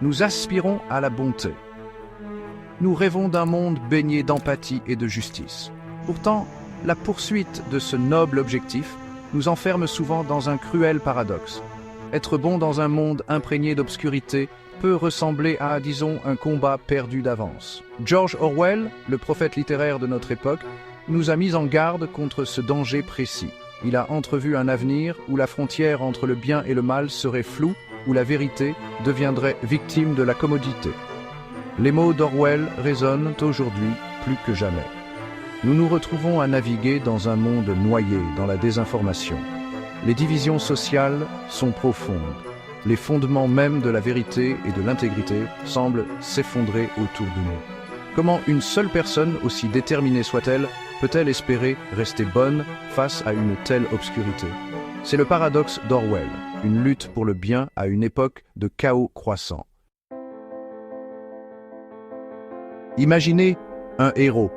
Nous aspirons à la bonté. Nous rêvons d'un monde baigné d'empathie et de justice. Pourtant, la poursuite de ce noble objectif nous enferme souvent dans un cruel paradoxe. Être bon dans un monde imprégné d'obscurité peut ressembler à, disons, un combat perdu d'avance. George Orwell, le prophète littéraire de notre époque, nous a mis en garde contre ce danger précis. Il a entrevu un avenir où la frontière entre le bien et le mal serait floue, où la vérité deviendrait victime de la commodité. Les mots d'Orwell résonnent aujourd'hui plus que jamais. Nous nous retrouvons à naviguer dans un monde noyé dans la désinformation. Les divisions sociales sont profondes. Les fondements même de la vérité et de l'intégrité semblent s'effondrer autour de nous. Comment une seule personne, aussi déterminée soit-elle, peut-elle espérer rester bonne face à une telle obscurité? C'est le paradoxe d'Orwell, une lutte pour le bien à une époque de chaos croissant. Imaginez un héros,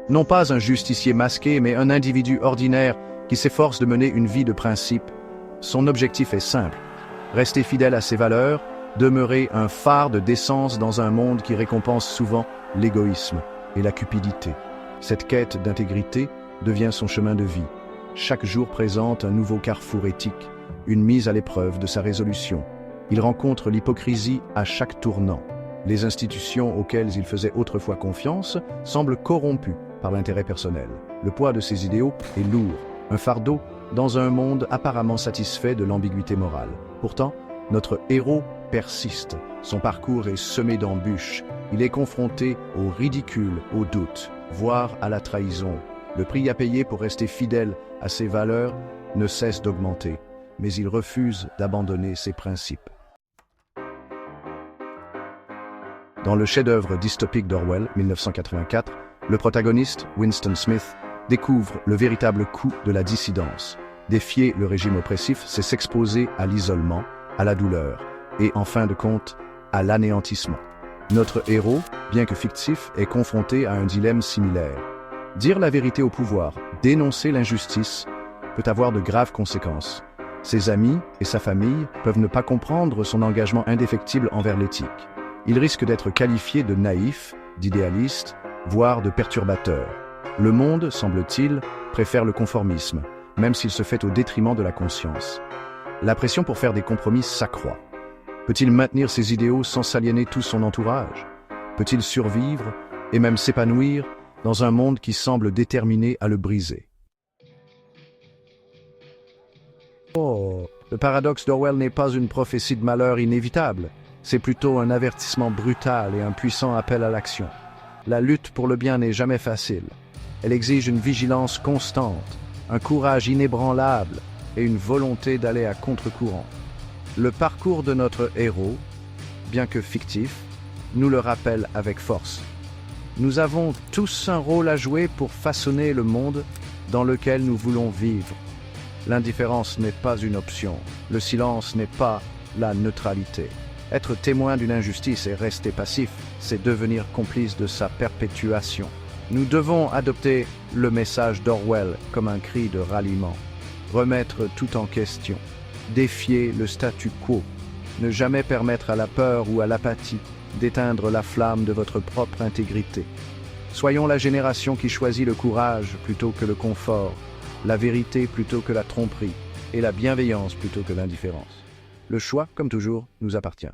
non pas un justicier masqué, mais un individu ordinaire qui s'efforce de mener une vie de principe. Son objectif est simple, rester fidèle à ses valeurs, demeurer un phare de décence dans un monde qui récompense souvent l'égoïsme et la cupidité. Cette quête d'intégrité devient son chemin de vie. Chaque jour présente un nouveau carrefour éthique, une mise à l'épreuve de sa résolution. Il rencontre l'hypocrisie à chaque tournant. Les institutions auxquelles il faisait autrefois confiance semblent corrompues par l'intérêt personnel. Le poids de ses idéaux est lourd, un fardeau dans un monde apparemment satisfait de l'ambiguïté morale. Pourtant, notre héros persiste. Son parcours est semé d'embûches. Il est confronté au ridicule, au doute, voire à la trahison. Le prix à payer pour rester fidèle à ses valeurs ne cesse d'augmenter, mais il refuse d'abandonner ses principes. Dans le chef-d'œuvre dystopique d'Orwell, 1984, le protagoniste, Winston Smith, découvre le véritable coût de la dissidence. Défier le régime oppressif, c'est s'exposer à l'isolement, à la douleur et, en fin de compte, à l'anéantissement. Notre héros, bien que fictif, est confronté à un dilemme similaire. Dire la vérité au pouvoir, dénoncer l'injustice, peut avoir de graves conséquences. Ses amis et sa famille peuvent ne pas comprendre son engagement indéfectible envers l'éthique. Il risque d'être qualifié de naïf, d'idéaliste, voire de perturbateur. Le monde, semble-t-il, préfère le conformisme, même s'il se fait au détriment de la conscience. La pression pour faire des compromis s'accroît. Peut-il maintenir ses idéaux sans s'aliéner tout son entourage? Peut-il survivre et même s'épanouir dans un monde qui semble déterminé à le briser? Oh, le paradoxe d'Orwell n'est pas une prophétie de malheur inévitable. C'est plutôt un avertissement brutal et un puissant appel à l'action. La lutte pour le bien n'est jamais facile. Elle exige une vigilance constante, un courage inébranlable et une volonté d'aller à contre-courant. Le parcours de notre héros, bien que fictif, nous le rappelle avec force. Nous avons tous un rôle à jouer pour façonner le monde dans lequel nous voulons vivre. L'indifférence n'est pas une option. Le silence n'est pas la neutralité. Être témoin d'une injustice et rester passif, c'est devenir complice de sa perpétuation. Nous devons adopter le message d'Orwell comme un cri de ralliement. Remettre tout en question. Défier le statu quo. Ne jamais permettre à la peur ou à l'apathie d'éteindre la flamme de votre propre intégrité. Soyons la génération qui choisit le courage plutôt que le confort, la vérité plutôt que la tromperie et la bienveillance plutôt que l'indifférence. Le choix, comme toujours, nous appartient.